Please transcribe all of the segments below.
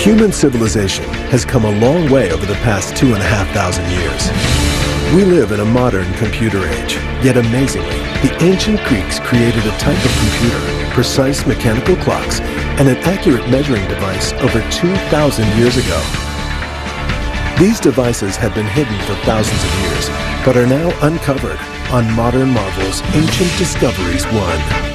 Human civilization has come a long way over the past 2,500 years. We live in a modern computer age, yet amazingly, the ancient Greeks created a type of computer, precise mechanical clocks, and an accurate measuring device over 2,000 years ago. These devices have been hidden for thousands of years, but are now uncovered on Modern Marvel's Ancient Discoveries 1.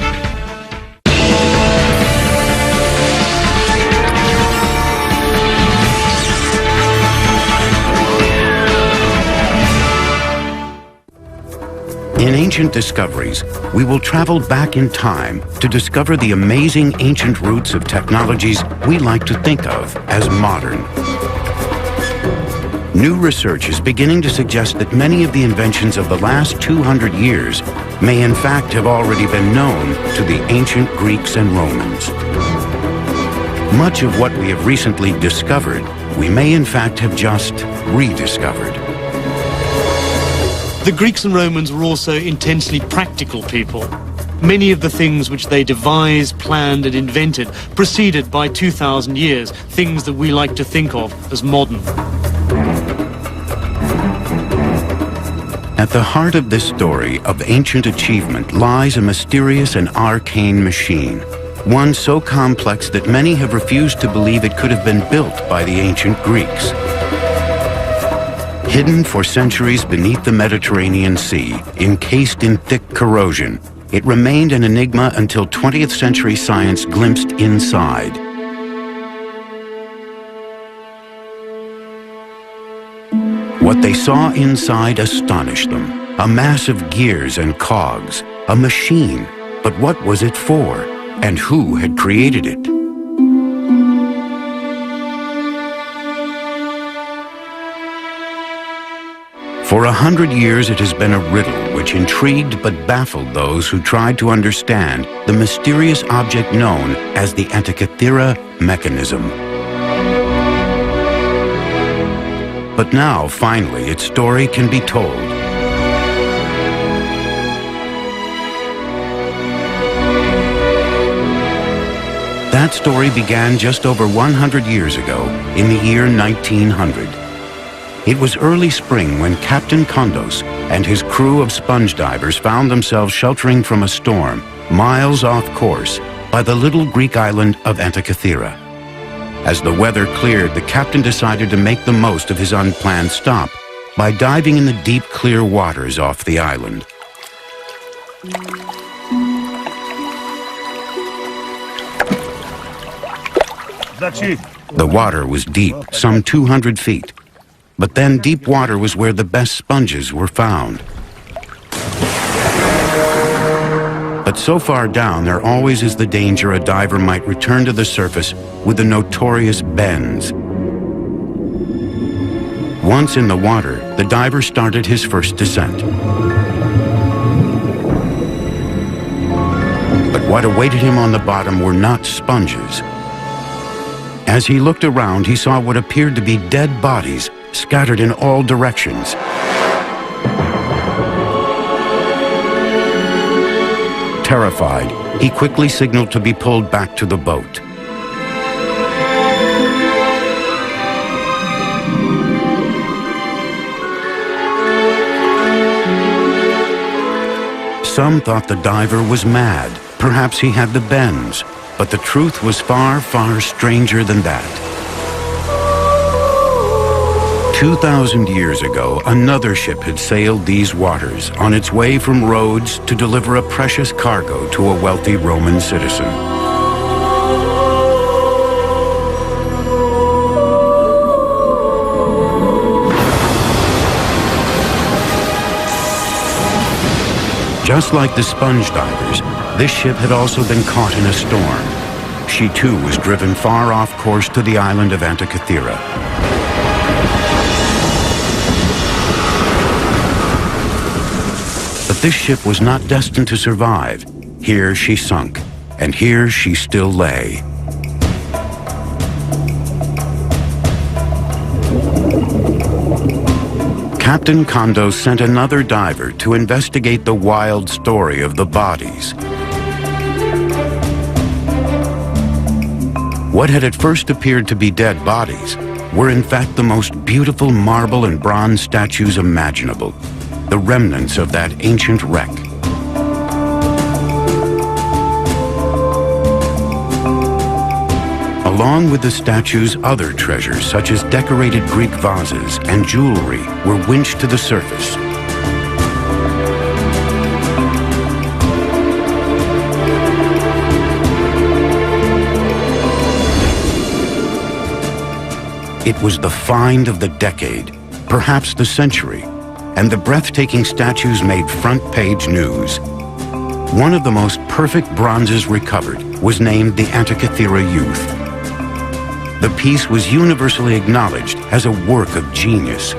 In Ancient Discoveries, we will travel back in time to discover the amazing ancient roots of technologies we like to think of as modern. New research is beginning to suggest that many of the inventions of the last 200 years may in fact have already been known to the ancient Greeks and Romans. Much of what we have recently discovered, we may in fact have just rediscovered. The Greeks and Romans were also intensely practical people. Many of the things which they devised, planned and invented proceeded by 2,000 years, things that we like to think of as modern. At the heart of this story of ancient achievement lies a mysterious and arcane machine, one so complex that many have refused to believe it could have been built by the ancient Greeks. Hidden for centuries beneath the Mediterranean Sea, encased in thick corrosion, it remained an enigma until 20th century science glimpsed inside. What they saw inside astonished them. A mass of gears and cogs, a machine. But what was it for? And who had created it? For 100 years it has been a riddle which intrigued but baffled those who tried to understand the mysterious object known as the Antikythera Mechanism. But now, finally, its story can be told. That story began just over 100 years ago, in the year 1900. It was early spring when Captain Kondos and his crew of sponge divers found themselves sheltering from a storm, miles off course, by the little Greek island of Antikythera. As the weather cleared, the captain decided to make the most of his unplanned stop by diving in the deep, clear waters off the island. The water was deep, some 200 feet. But then deep water was where the best sponges were found. But so far down, there always is the danger a diver might return to the surface with the notorious bends. Once in the water, the diver started his first descent. But what awaited him on the bottom were not sponges. As he looked around, he saw what appeared to be dead bodies scattered in all directions. Terrified, he quickly signaled to be pulled back to the boat. Some thought the diver was mad. Perhaps he had the bends. But the truth was far, far stranger than that. 2,000 years ago, another ship had sailed these waters on its way from Rhodes to deliver a precious cargo to a wealthy Roman citizen. Just like the sponge divers, this ship had also been caught in a storm. She too was driven far off course to the island of Antikythera. But this ship was not destined to survive. Here she sunk, and here she still lay. Captain Kondos sent another diver to investigate the wild story of the bodies. What had at first appeared to be dead bodies were in fact the most beautiful marble and bronze statues imaginable, the remnants of that ancient wreck. Along with the statues, other treasures such as decorated Greek vases and jewelry were winched to the surface. It was the find of the decade, perhaps the century, and the breathtaking statues made front-page news. One of the most perfect bronzes recovered was named the Antikythera Youth. The piece was universally acknowledged as a work of genius.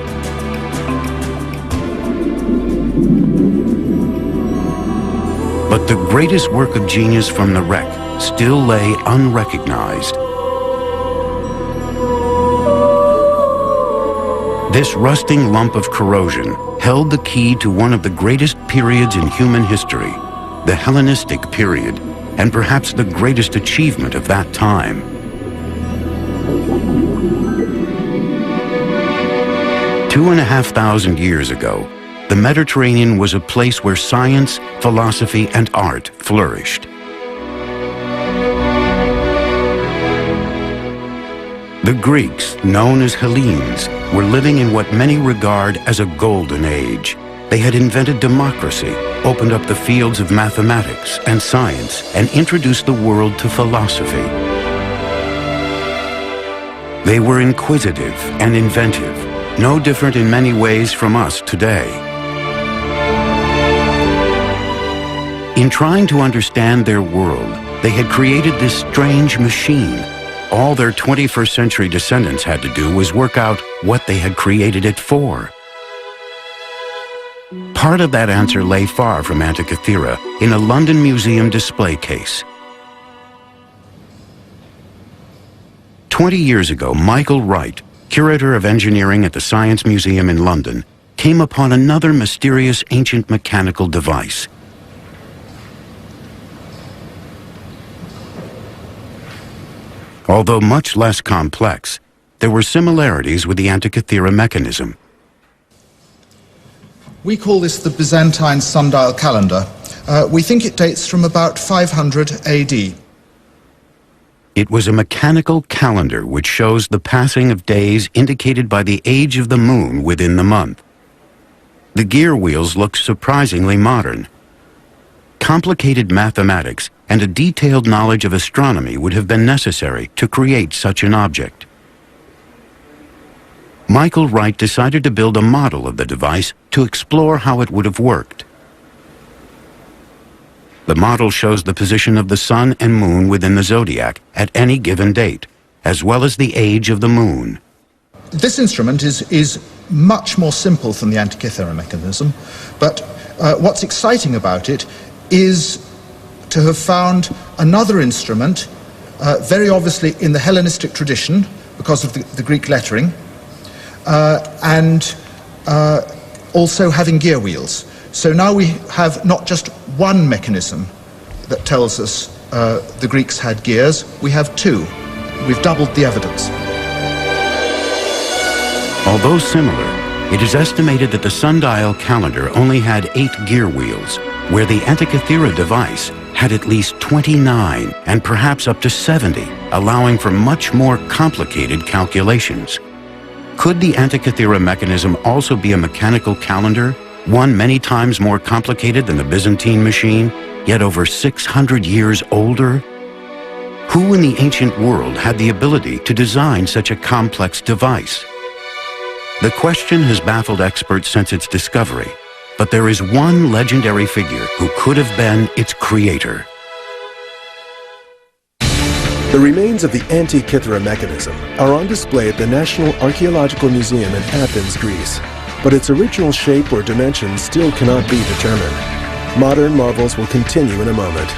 But the greatest work of genius from the wreck still lay unrecognized. This rusting lump of corrosion held the key to one of the greatest periods in human history, the Hellenistic period, and perhaps the greatest achievement of that time. Two and a half thousand years ago, the Mediterranean was a place where science, philosophy, and art flourished. The Greeks, known as Hellenes, were living in what many regard as a golden age. They had invented democracy, opened up the fields of mathematics and science, and introduced the world to philosophy. They were inquisitive and inventive, no different in many ways from us today. In trying to understand their world, they had created this strange machine. All their 21st century descendants had to do was work out what they had created it for. Part of that answer lay far from Antikythera in a London museum display case. 20 years ago, Michael Wright, curator of engineering at the Science Museum in London, came upon another mysterious ancient mechanical device. Although much less complex, there were similarities with the Antikythera mechanism. We call this the Byzantine sundial calendar. We think it dates from about 500 AD. It was a mechanical calendar which shows the passing of days indicated by the age of the moon within the month. The gear wheels looked surprisingly modern. Complicated mathematics and a detailed knowledge of astronomy would have been necessary to create such an object. Michael Wright decided to build a model of the device to explore how it would have worked. The model shows the position of the sun and moon within the zodiac at any given date, as well as the age of the moon. This instrument is much more simple than the Antikythera mechanism, but what's exciting about it is to have found another instrument, very obviously in the Hellenistic tradition because of the Greek lettering, and also having gear wheels. So now we have not just one mechanism that tells us the Greeks had gears, we have two. We've doubled the evidence. Although similar, it is estimated that the sundial calendar only had 8 gear wheels, where the Antikythera device had at least 29 and perhaps up to 70, allowing for much more complicated calculations. Could the Antikythera mechanism also be a mechanical calendar, one many times more complicated than the Byzantine machine, yet over 600 years older? Who in the ancient world had the ability to design such a complex device? The question has baffled experts since its discovery, but there is one legendary figure who could have been its creator. The remains of the Antikythera mechanism are on display at the National Archaeological Museum in Athens, Greece, but its original shape or dimensions still cannot be determined. Modern marvels will continue in a moment.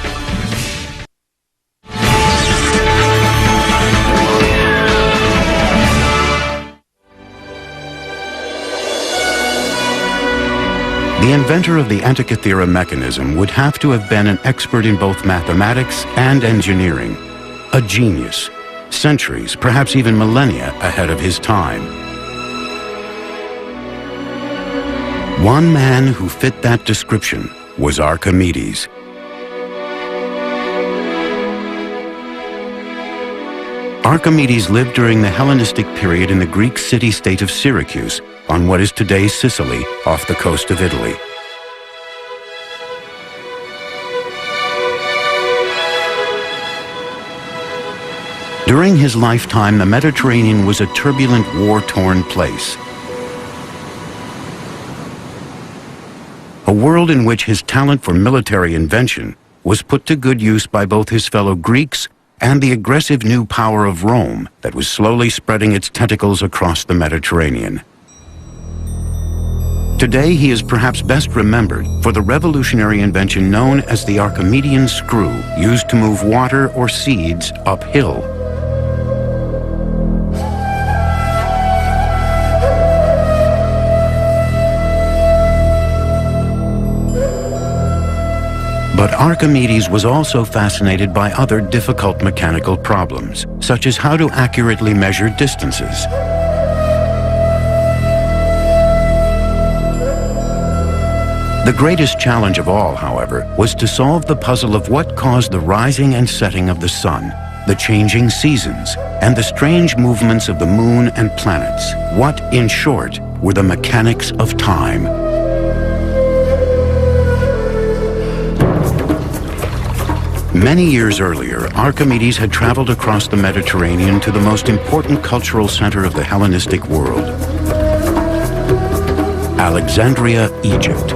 The inventor of the Antikythera mechanism would have to have been an expert in both mathematics and engineering, a genius, centuries, perhaps even millennia ahead of his time. One man who fit that description was Archimedes. Archimedes lived during the Hellenistic period in the Greek city-state of Syracuse, on what is today Sicily, off the coast of Italy. During his lifetime, the Mediterranean was a turbulent, war-torn place. A world in which his talent for military invention was put to good use by both his fellow Greeks and the aggressive new power of Rome that was slowly spreading its tentacles across the Mediterranean. Today, he is perhaps best remembered for the revolutionary invention known as the Archimedean screw, used to move water or seeds uphill. But Archimedes was also fascinated by other difficult mechanical problems, such as how to accurately measure distances. The greatest challenge of all, however, was to solve the puzzle of what caused the rising and setting of the sun, the changing seasons, and the strange movements of the moon and planets. What, in short, were the mechanics of time? Many years earlier, Archimedes had traveled across the Mediterranean to the most important cultural center of the Hellenistic world, Alexandria, Egypt.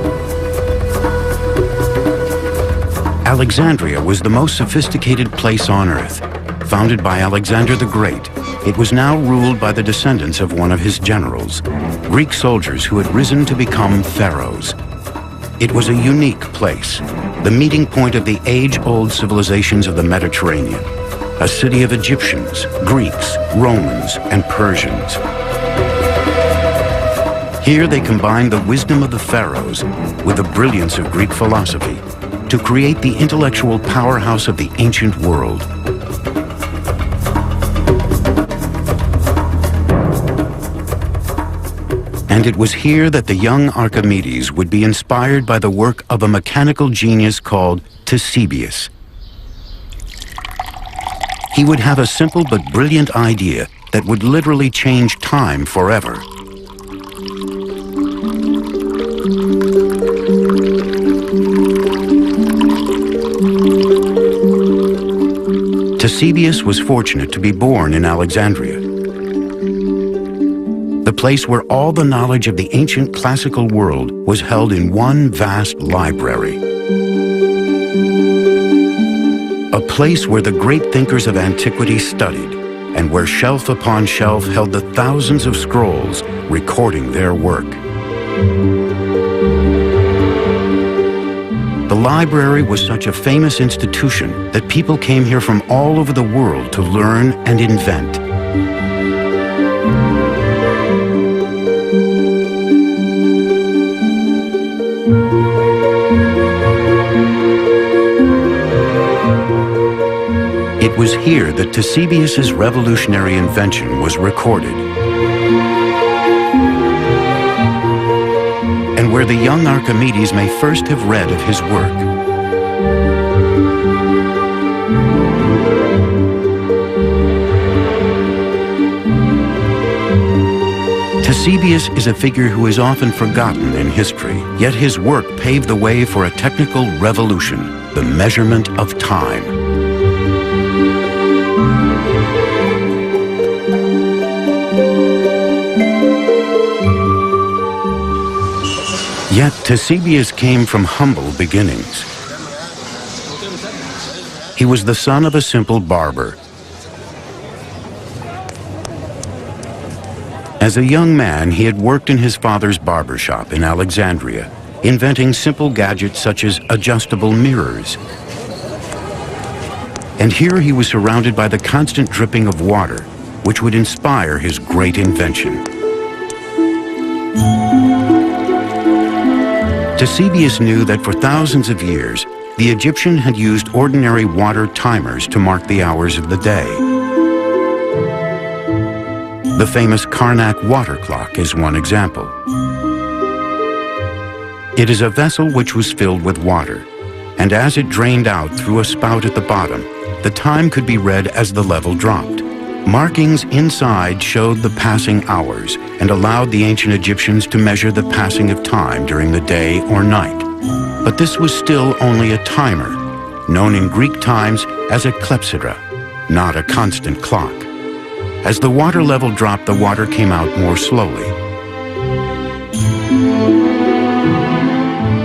Alexandria was the most sophisticated place on earth. Founded by Alexander the Great, it was now ruled by the descendants of one of his generals, Greek soldiers who had risen to become pharaohs. It was a unique place, the meeting point of the age-old civilizations of the Mediterranean, a city of Egyptians, Greeks, Romans, and Persians. Here they combined the wisdom of the pharaohs with the brilliance of Greek philosophy to create the intellectual powerhouse of the ancient world. And it was here that the young Archimedes would be inspired by the work of a mechanical genius called Ctesibius. He would have a simple but brilliant idea that would literally change time forever. Ctesibius was fortunate to be born in Alexandria, the place where all the knowledge of the ancient classical world was held in one vast library. A place where the great thinkers of antiquity studied, and where shelf upon shelf held the thousands of scrolls recording their work. The library was such a famous institution that people came here from all over the world to learn and invent. It was here that Ctesibius's revolutionary invention was recorded, and where the young Archimedes may first have read of his work. Ctesibius is a figure who is often forgotten in history, yet his work paved the way for a technical revolution, the measurement of time. Yet Ctesibius came from humble beginnings. He was the son of a simple barber. As a young man, he had worked in his father's barber shop in Alexandria, inventing simple gadgets such as adjustable mirrors. And here he was surrounded by the constant dripping of water, which would inspire his great invention. Ctesibius knew that for thousands of years, the Egyptian had used ordinary water timers to mark the hours of the day. The famous Karnak water clock is one example. It is a vessel which was filled with water, and as it drained out through a spout at the bottom, the time could be read as the level dropped. Markings inside showed the passing hours and allowed the ancient Egyptians to measure the passing of time during the day or night. But this was still only a timer, known in Greek times as a clepsydra, not a constant clock. As the water level dropped, the water came out more slowly.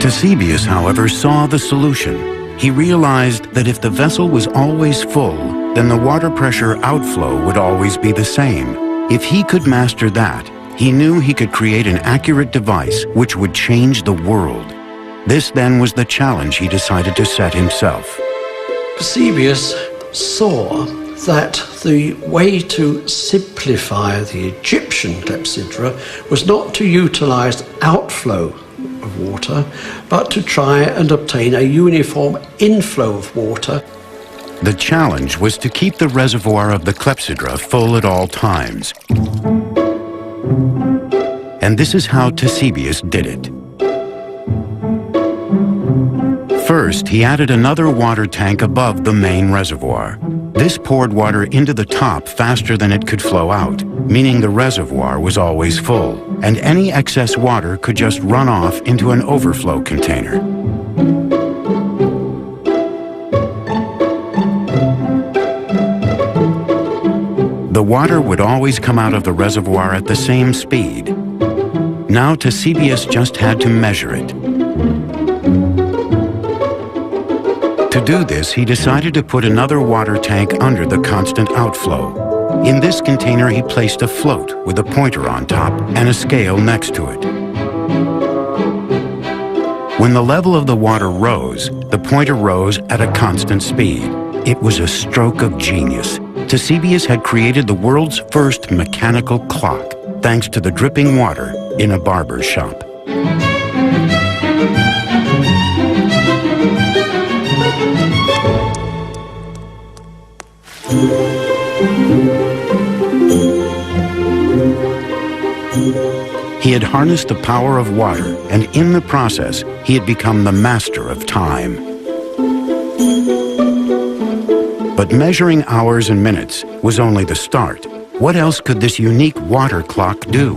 Eusebius, however, saw the solution. He realized that if the vessel was always full, then the water pressure outflow would always be the same. If he could master that, he knew he could create an accurate device which would change the world. This then was the challenge he decided to set himself. Eusebius saw that the way to simplify the Egyptian clepsydra was not to utilize outflow of water, but to try and obtain a uniform inflow of water. The challenge was to keep the reservoir of the clepsydra full at all times. And this is how Eusebius did it. First, he added another water tank above the main reservoir. This poured water into the top faster than it could flow out, meaning the reservoir was always full, and any excess water could just run off into an overflow container. The water would always come out of the reservoir at the same speed. Now Eusebius just had to measure it. To do this, he decided to put another water tank under the constant outflow. In this container, he placed a float with a pointer on top and a scale next to it. When the level of the water rose, the pointer rose at a constant speed. It was a stroke of genius. Eusebius had created the world's first mechanical clock, thanks to the dripping water in a barber's shop. He had harnessed the power of water, and in the process, he had become the master of time. But measuring hours and minutes was only the start. What else could this unique water clock do?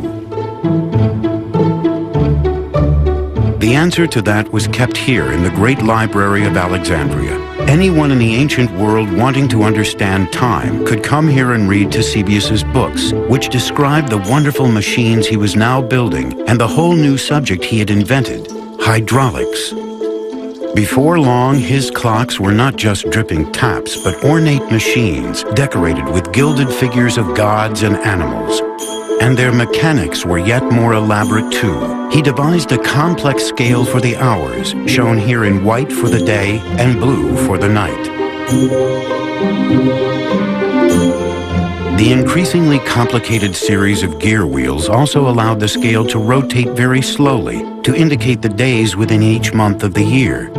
The answer to that was kept here in the Great Library of Alexandria. Anyone in the ancient world wanting to understand time could come here and read Eusebius's books, which described the wonderful machines he was now building and the whole new subject he had invented, hydraulics. Before long, his clocks were not just dripping taps, but ornate machines decorated with gilded figures of gods and animals. And their mechanics were yet more elaborate too. He devised a complex scale for the hours, shown here in white for the day and blue for the night. The increasingly complicated series of gear wheels also allowed the scale to rotate very slowly to indicate the days within each month of the year.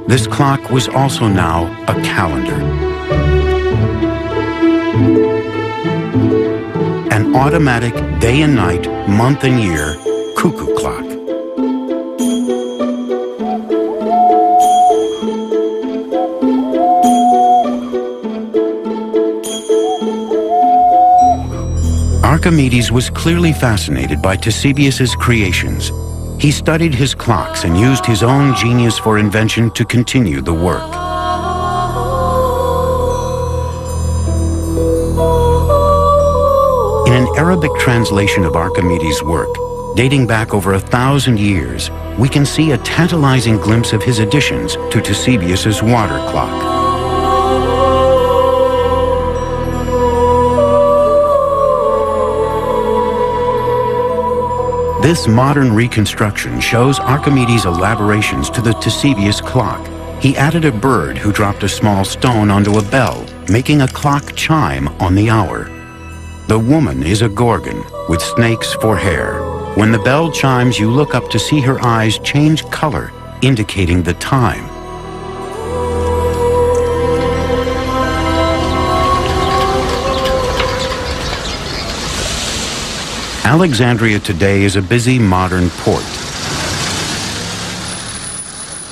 This clock was also now a calendar. An automatic day and night, month and year cuckoo clock. Archimedes was clearly fascinated by Eusebius's creations. He studied his clocks and used his own genius for invention to continue the work. In an Arabic translation of Archimedes' work, dating back over 1,000 years, we can see a tantalizing glimpse of his additions to Eusebius's water clock. This modern reconstruction shows Archimedes' elaborations to the Eusebius clock. He added a bird who dropped a small stone onto a bell, making a clock chime on the hour. The woman is a gorgon with snakes for hair. When the bell chimes, you look up to see her eyes change color, indicating the time. Alexandria today is a busy modern port.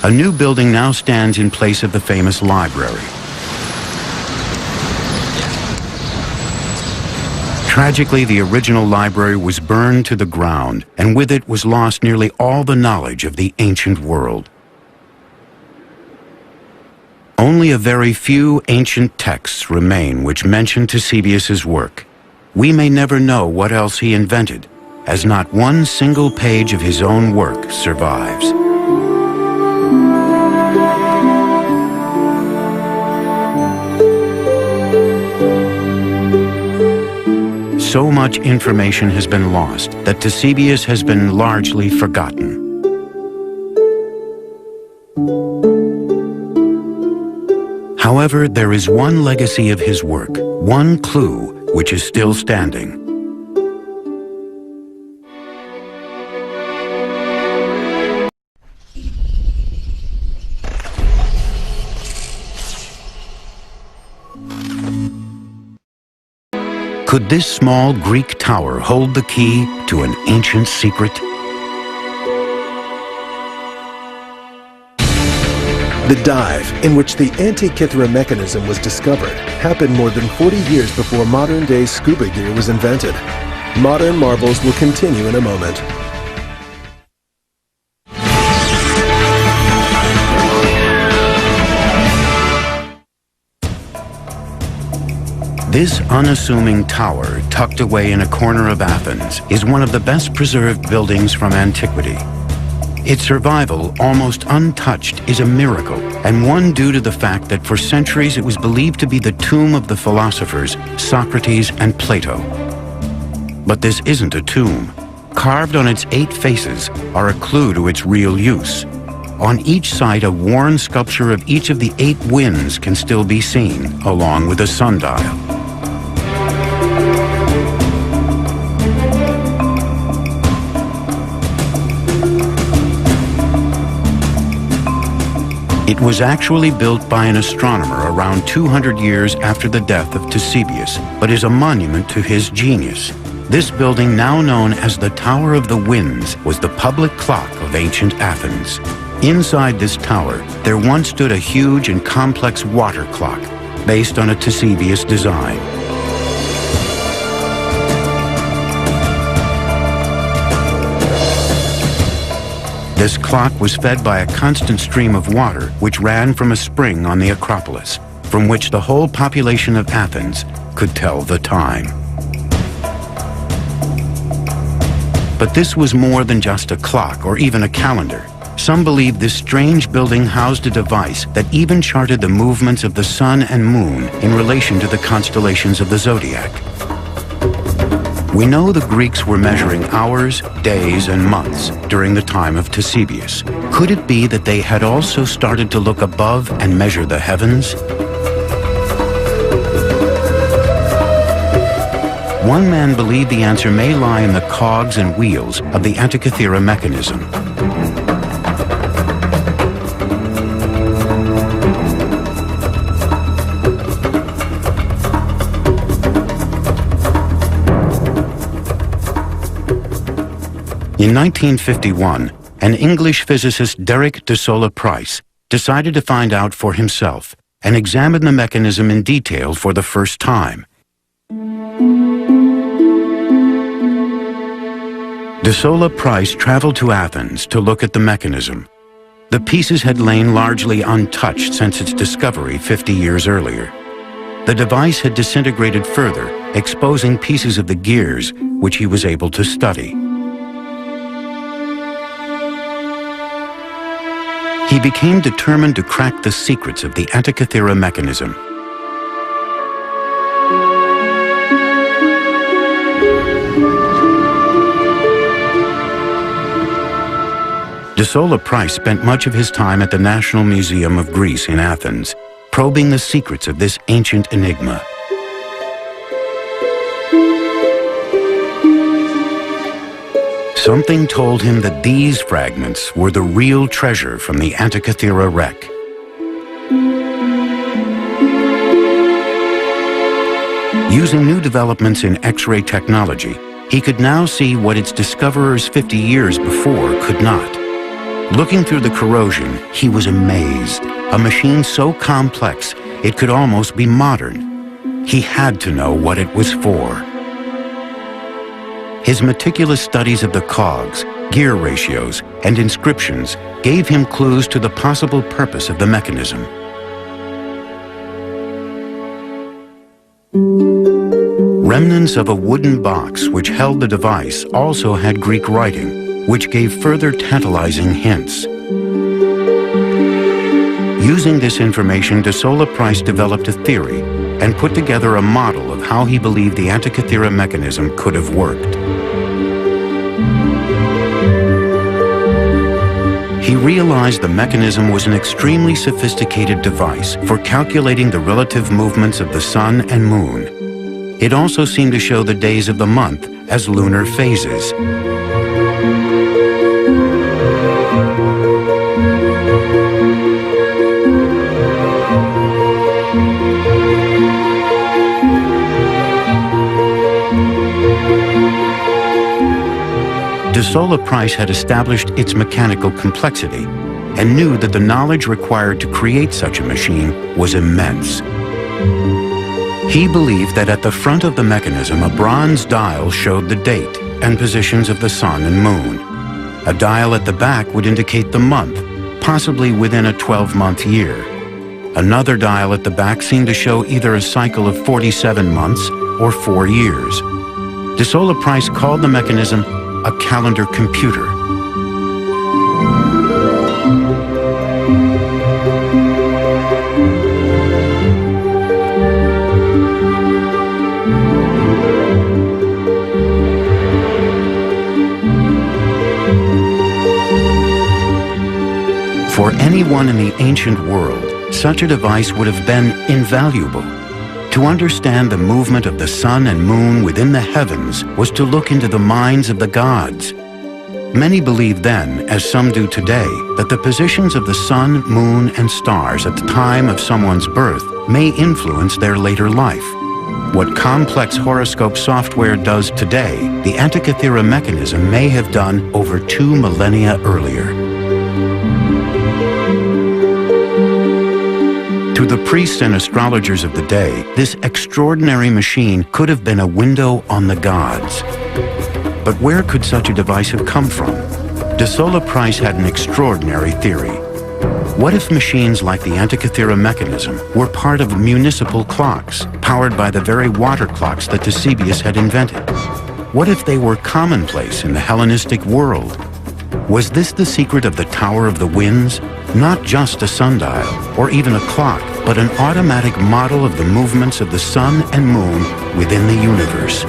A new building now stands in place of the famous library. Tragically, the original library was burned to the ground, and with it was lost nearly all the knowledge of the ancient world. Only a very few ancient texts remain which mention Ctesibius's work. We may never know what else he invented, as not one single page of his own work survives. So much information has been lost that Ctesibius has been largely forgotten. However, there is one legacy of his work, one clue which is still standing. Could this small Greek tower hold the key to an ancient secret? The dive, in which the Antikythera Mechanism was discovered, happened more than 40 years before modern-day scuba gear was invented. Modern marvels will continue in a moment. This unassuming tower, tucked away in a corner of Athens, is one of the best preserved buildings from antiquity. Its survival, almost untouched, is a miracle, and one due to the fact that for centuries it was believed to be the tomb of the philosophers Socrates and Plato. But this isn't a tomb. Carved on its 8 faces are a clue to its real use. On each side, a worn sculpture of each of the 8 winds can still be seen, along with a sundial. It was actually built by an astronomer around 200 years after the death of Ctesibius, but is a monument to his genius. This building, now known as the Tower of the Winds, was the public clock of ancient Athens. Inside this tower, there once stood a huge and complex water clock, based on a Ctesibius design. This clock was fed by a constant stream of water which ran from a spring on the Acropolis, from which the whole population of Athens could tell the time. But this was more than just a clock or even a calendar. Some believe this strange building housed a device that even charted the movements of the sun and moon in relation to the constellations of the zodiac. We know the Greeks were measuring hours, days, and months during the time of Ctesibius. Could it be that they had also started to look above and measure the heavens? One man believed the answer may lie in the cogs and wheels of the Antikythera Mechanism. In 1951, an English physicist, Derek de Sola Price, decided to find out for himself and examine the mechanism in detail for the first time. De Sola Price traveled to Athens to look at the mechanism. The pieces had lain largely untouched since its discovery 50 years earlier. The device had disintegrated further, exposing pieces of the gears, which he was able to study. He became determined to crack the secrets of the Antikythera Mechanism. De Sola Price spent much of his time at the National Museum of Greece in Athens, probing the secrets of this ancient enigma. Something told him that these fragments were the real treasure from the Antikythera wreck. Using new developments in X-ray technology, He could now see what its discoverers 50 years before could not. Looking through the corrosion, he was amazed. A machine so complex, it could almost be modern. He had to know what it was for. His meticulous studies of the cogs, gear ratios, and inscriptions gave him clues to the possible purpose of the mechanism. Remnants of a wooden box which held the device also had Greek writing, which gave further tantalizing hints. Using this information, de Sola Price developed a theory and put together a model of how he believed the Antikythera mechanism could have worked. He realized the mechanism was an extremely sophisticated device for calculating the relative movements of the sun and moon. It also seemed to show the days of the month as lunar phases. De Sola Price had established its mechanical complexity and knew that the knowledge required to create such a machine was immense. He believed that at the front of the mechanism, a bronze dial showed the date and positions of the sun and moon. A dial at the back would indicate the month, possibly within a 12-month year. Another dial at the back seemed to show either a cycle of 47 months or 4 years. De Sola Price called the mechanism a calendar computer. For anyone in the ancient world, such a device would have been invaluable. To understand the movement of the sun and moon within the heavens was to look into the minds of the gods. Many believed then, as some do today, that the positions of the sun, moon, and stars at the time of someone's birth may influence their later life. What complex horoscope software does today, the Antikythera mechanism may have done over 2 millennia earlier. To the priests and astrologers of the day, this extraordinary machine could have been a window on the gods. But where could such a device have come from? De Sola Price had an extraordinary theory. What if machines like the Antikythera mechanism were part of municipal clocks, powered by the very water clocks that Eusebius had invented? What if they were commonplace in the Hellenistic world? Was this the secret of the Tower of the Winds? Not just a sundial or even a clock, but an automatic model of the movements of the sun and moon within the universe.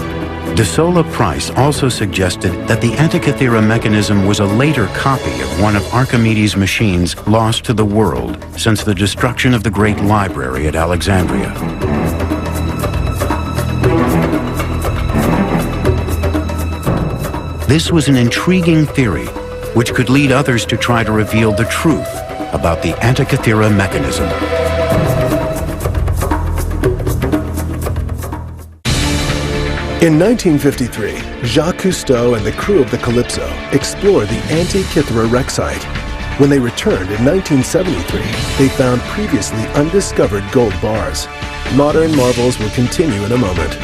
De Sola Price also suggested that the Antikythera mechanism was a later copy of one of Archimedes' machines lost to the world since the destruction of the Great Library at Alexandria. This was an intriguing theory, which could lead others to try to reveal the truth about the Antikythera mechanism. In 1953, Jacques Cousteau and the crew of the Calypso explored the Antikythera wreck site. When they returned in 1973, they found previously undiscovered gold bars. Modern marvels will continue in a moment.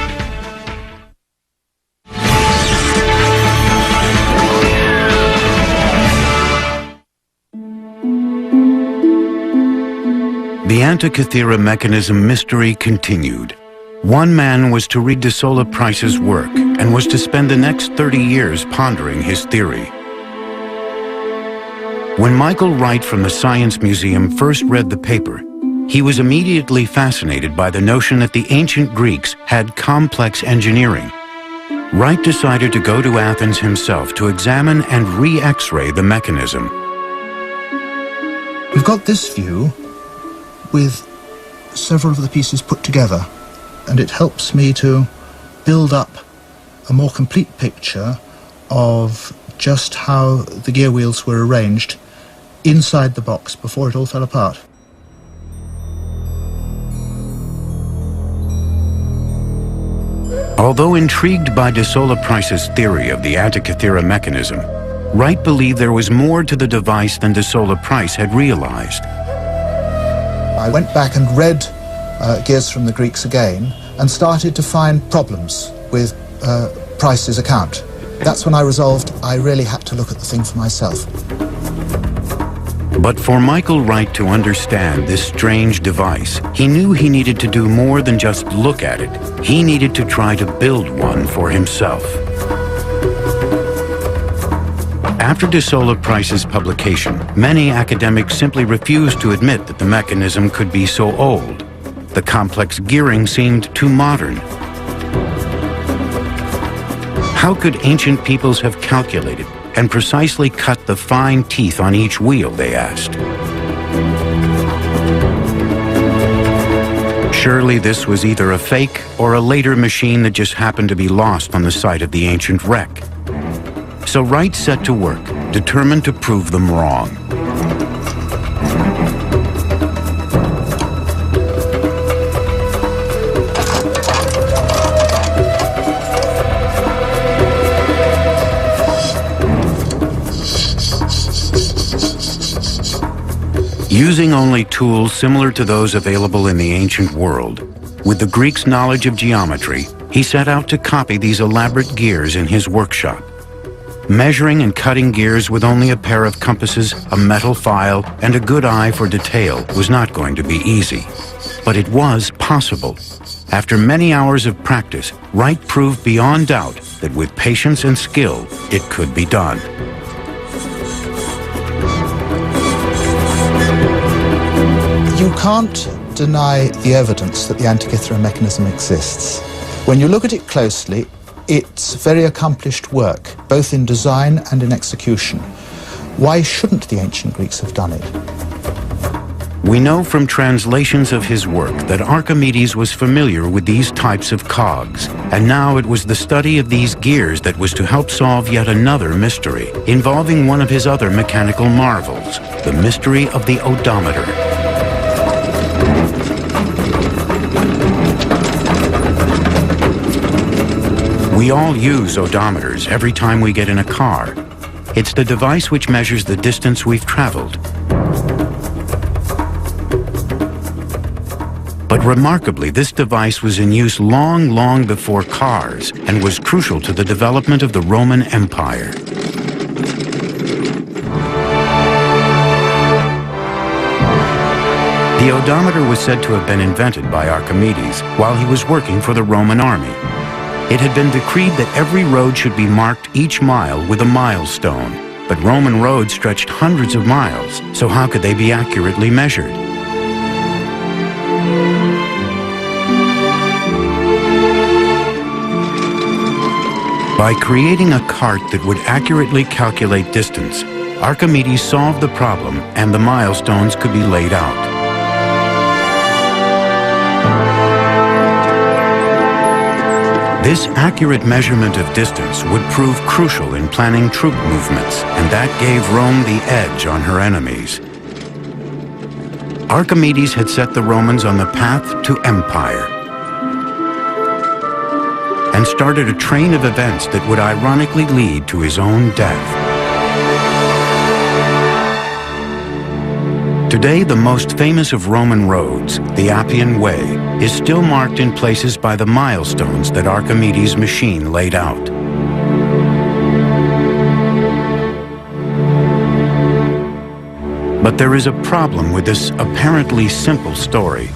The Antikythera mechanism mystery continued. One man was to read de Sola Price's work and was to spend the next 30 years pondering his theory. When Michael Wright from the Science Museum first read the paper, he was immediately fascinated by the notion that the ancient Greeks had complex engineering. Wright decided to go to Athens himself to examine and re-X-ray the mechanism. We've got this view with several of the pieces put together, and it helps me to build up a more complete picture of just how the gear wheels were arranged inside the box before it all fell apart. Although intrigued by de Sola-Price's theory of the Antikythera mechanism, Wright believed there was more to the device than de Sola-Price had realized. I went back and read Gears from the Greeks again and started to find problems with Price's account. That's when I resolved I really had to look at the thing for myself. But for Michael Wright to understand this strange device, he knew he needed to do more than just look at it. He needed to try to build one for himself. After de Sola-Price's publication, many academics simply refused to admit that the mechanism could be so old. The complex gearing seemed too modern. How could ancient peoples have calculated and precisely cut the fine teeth on each wheel, they asked. Surely this was either a fake or a later machine that just happened to be lost on the site of the ancient wreck. So Wright set to work, determined to prove them wrong. Using only tools similar to those available in the ancient world, with the Greeks' knowledge of geometry, he set out to copy these elaborate gears in his workshop. Measuring and cutting gears with only a pair of compasses, a metal file, and a good eye for detail was not going to be easy. But it was possible. After many hours of practice, Wright proved beyond doubt that with patience and skill, it could be done. You can't deny the evidence that the Antikythera mechanism exists. When you look at it closely, it's very accomplished work, both in design and in execution. Why shouldn't the ancient Greeks have done it? We know from translations of his work that Archimedes was familiar with these types of cogs, and now it was the study of these gears that was to help solve yet another mystery, involving one of his other mechanical marvels, the mystery of the odometer. We all use odometers every time we get in a car. It's the device which measures the distance we've traveled. But remarkably, this device was in use long before cars and was crucial to the development of the Roman Empire. The odometer was said to have been invented by Archimedes while he was working for the Roman army. It had been decreed that every road should be marked each mile with a milestone, but Roman roads stretched hundreds of miles, so how could they be accurately measured? By creating a cart that would accurately calculate distance, Archimedes solved the problem and the milestones could be laid out. This accurate measurement of distance would prove crucial in planning troop movements, and that gave Rome the edge on her enemies. Archimedes had set the Romans on the path to empire and started a train of events that would ironically lead to his own death. Today, the most famous of Roman roads, the Appian Way, is still marked in places by the milestones that Archimedes' machine laid out. But there is a problem with this apparently simple story,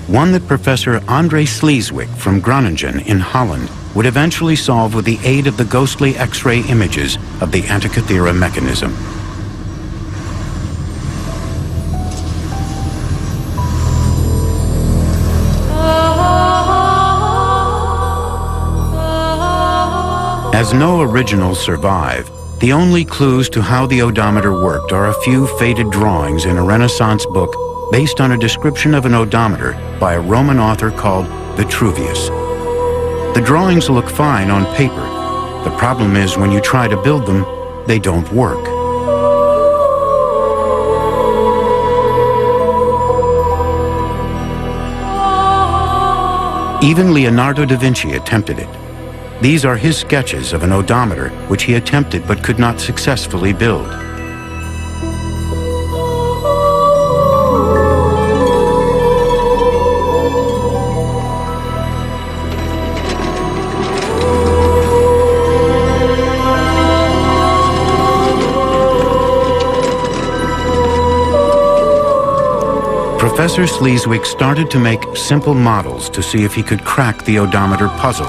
one that Professor André Sleeswyk from Groningen in Holland would eventually solve with the aid of the ghostly X-ray images of the Antikythera mechanism. As no originals survive, the only clues to how the odometer worked are a few faded drawings in a Renaissance book based on a description of an odometer by a Roman author called Vitruvius. The drawings look fine on paper. The problem is when you try to build them, they don't work. Even Leonardo da Vinci attempted it. These are his sketches of an odometer which he attempted but could not successfully build. Professor Sleeswick started to make simple models to see if he could crack the odometer puzzle.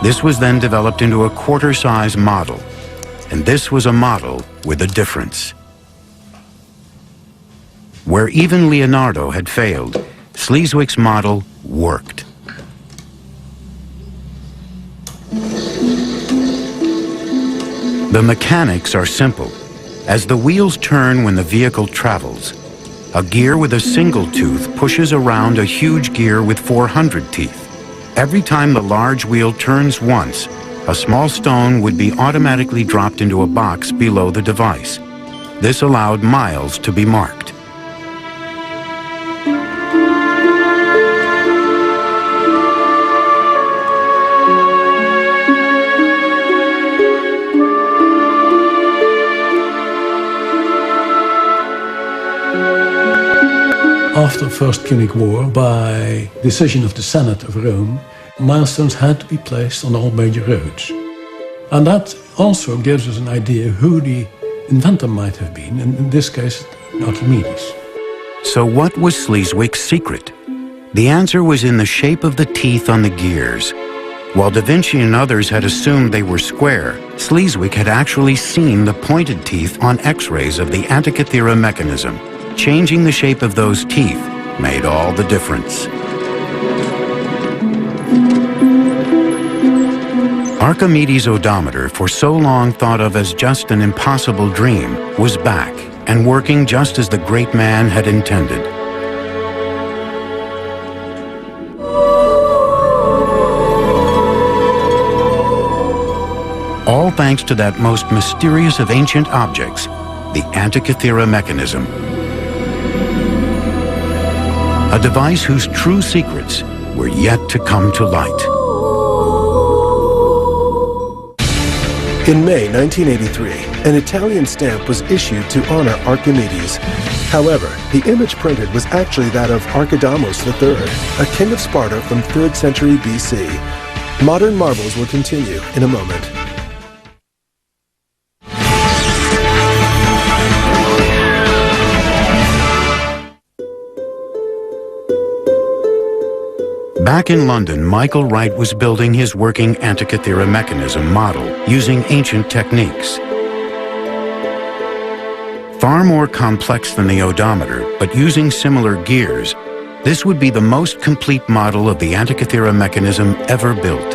This was then developed into a quarter-size model, and this was a model with a difference. Where even Leonardo had failed, Sleeswick's model worked. The mechanics are simple. As the wheels turn when the vehicle travels, a gear with a single tooth pushes around a huge gear with 400 teeth. Every time the large wheel turns once, a small stone would be automatically dropped into a box below the device. This allowed miles to be marked. After the First Punic War, by decision of the Senate of Rome, milestones had to be placed on all major roads. And that also gives us an idea who the inventor might have been, and in this case, Archimedes. So what was Sleeswick's secret? The answer was in the shape of the teeth on the gears. While Da Vinci and others had assumed they were square, Sleeswick had actually seen the pointed teeth on X-rays of the Antikythera Mechanism. Changing the shape of those teeth made all the difference. Archimedes' odometer, for so long thought of as just an impossible dream, was back and working just as the great man had intended. All thanks to that most mysterious of ancient objects, the Antikythera Mechanism. A device whose true secrets were yet to come to light. In May 1983, an Italian stamp was issued to honor Archimedes. However, the image printed was actually that of Archidamos III, a king of Sparta from 3rd century BC. Modern marvels will continue in a moment. Back in London, Michael Wright was building his working Antikythera Mechanism model using ancient techniques. Far more complex than the odometer, but using similar gears, this would be the most complete model of the Antikythera Mechanism ever built.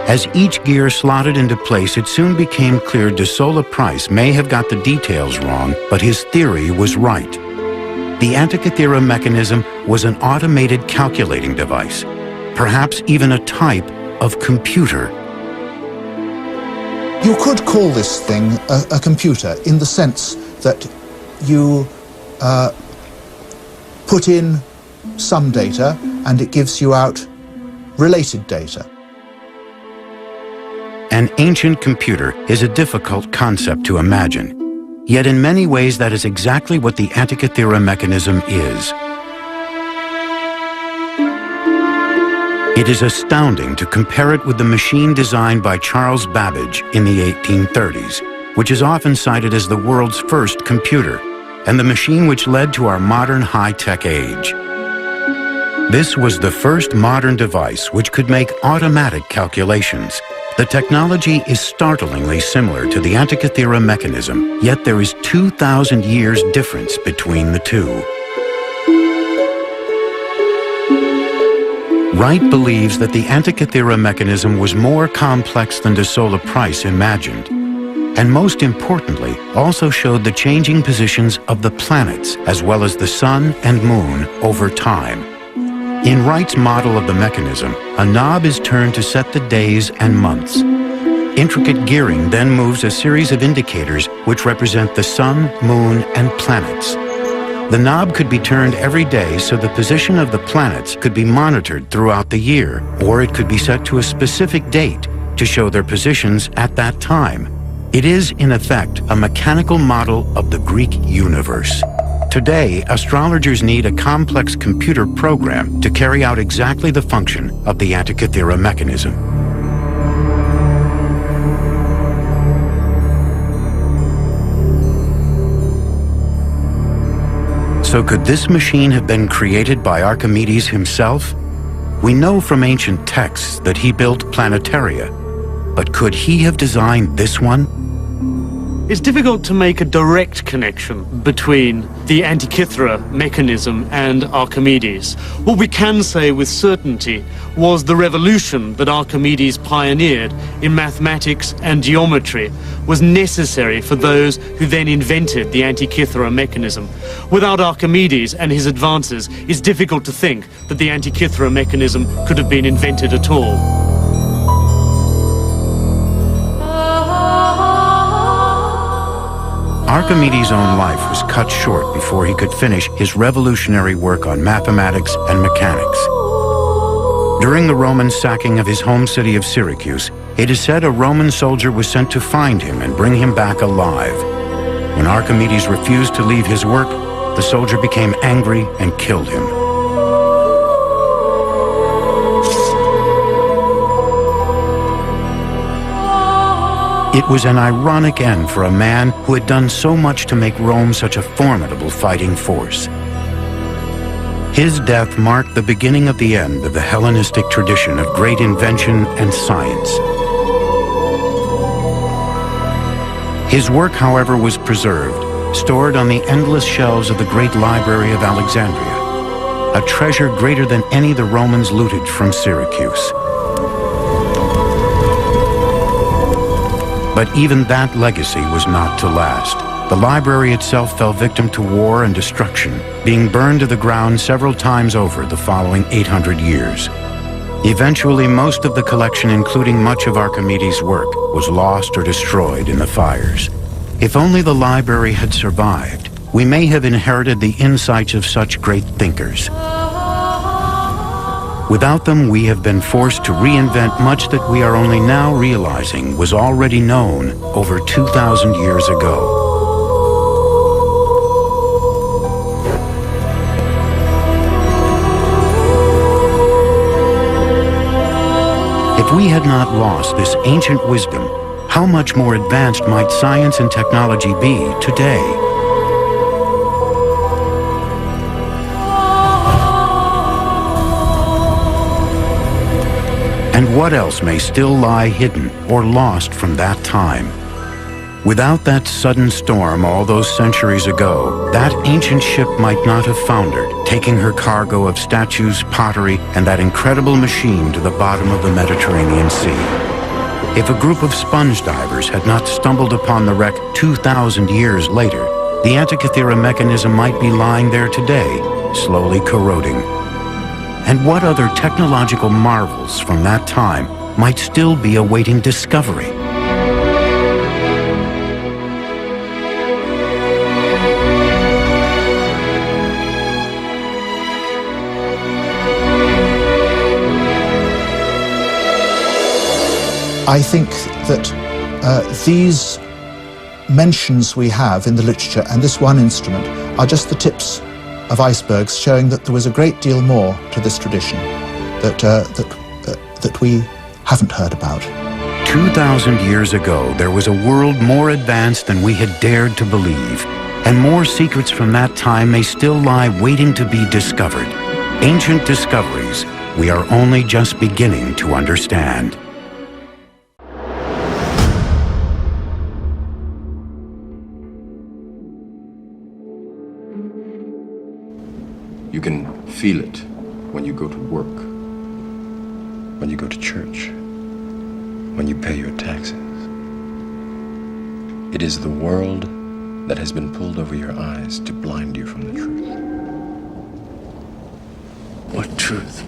As each gear slotted into place, it soon became clear De Sola Price may have got the details wrong, but his theory was right. The Antikythera Mechanism was an automated calculating device, perhaps even a type of computer. You could call this thing a computer in the sense that you put in some data and it gives you out related data. An ancient computer is a difficult concept to imagine. Yet in many ways that is exactly what the Antikythera Mechanism is. It is astounding to compare it with the machine designed by Charles Babbage in the 1830s, which is often cited as the world's first computer, and the machine which led to our modern high-tech age. This was the first modern device which could make automatic calculations. The technology is startlingly similar to the Antikythera Mechanism, yet there is 2,000 years difference between the two. Wright believes that the Antikythera Mechanism was more complex than De Sola Price imagined, and most importantly, also showed the changing positions of the planets as well as the sun and moon over time. In Wright's model of the mechanism, a knob is turned to set the days and months. Intricate gearing then moves a series of indicators which represent the sun, moon, and planets. The knob could be turned every day so the position of the planets could be monitored throughout the year, or it could be set to a specific date to show their positions at that time. It is, in effect, a mechanical model of the Greek universe. Today, astrologers need a complex computer program to carry out exactly the function of the Antikythera mechanism. So could this machine have been created by Archimedes himself? We know from ancient texts that he built planetaria, but could he have designed this one? It's difficult to make a direct connection between the Antikythera mechanism and Archimedes. What we can say with certainty was the revolution that Archimedes pioneered in mathematics and geometry was necessary for those who then invented the Antikythera mechanism. Without Archimedes and his advances, it's difficult to think that the Antikythera mechanism could have been invented at all. Archimedes' own life was cut short before he could finish his revolutionary work on mathematics and mechanics. During the Roman sacking of his home city of Syracuse, it is said a Roman soldier was sent to find him and bring him back alive. When Archimedes refused to leave his work, the soldier became angry and killed him. It was an ironic end for a man who had done so much to make Rome such a formidable fighting force. His death marked the beginning of the end of the Hellenistic tradition of great invention and science. His work, however, was preserved, stored on the endless shelves of the great library of Alexandria, a treasure greater than any the Romans looted from Syracuse. But even that legacy was not to last. The library itself fell victim to war and destruction, being burned to the ground several times over the following 800 years. Eventually, most of the collection, including much of Archimedes' work, was lost or destroyed in the fires. If only the library had survived, we may have inherited the insights of such great thinkers. Without them, we have been forced to reinvent much that we are only now realizing was already known over 2,000 years ago. If we had not lost this ancient wisdom, how much more advanced might science and technology be today? And what else may still lie hidden or lost from that time? Without that sudden storm all those centuries ago, that ancient ship might not have foundered, taking her cargo of statues, pottery, and that incredible machine to the bottom of the Mediterranean Sea. If a group of sponge divers had not stumbled upon the wreck 2,000 years later, the Antikythera mechanism might be lying there today, slowly corroding. And what other technological marvels from that time might still be awaiting discovery? I think that these mentions we have in the literature and this one instrument are just the tips of icebergs showing that there was a great deal more to this tradition that we haven't heard about. 2,000 years ago, there was a world more advanced than we had dared to believe, and more secrets from that time may still lie waiting to be discovered. Ancient discoveries we are only just beginning to understand. You can feel it when you go to work, when you go to church, when you pay your taxes. It is the world that has been pulled over your eyes to blind you from the truth. What truth?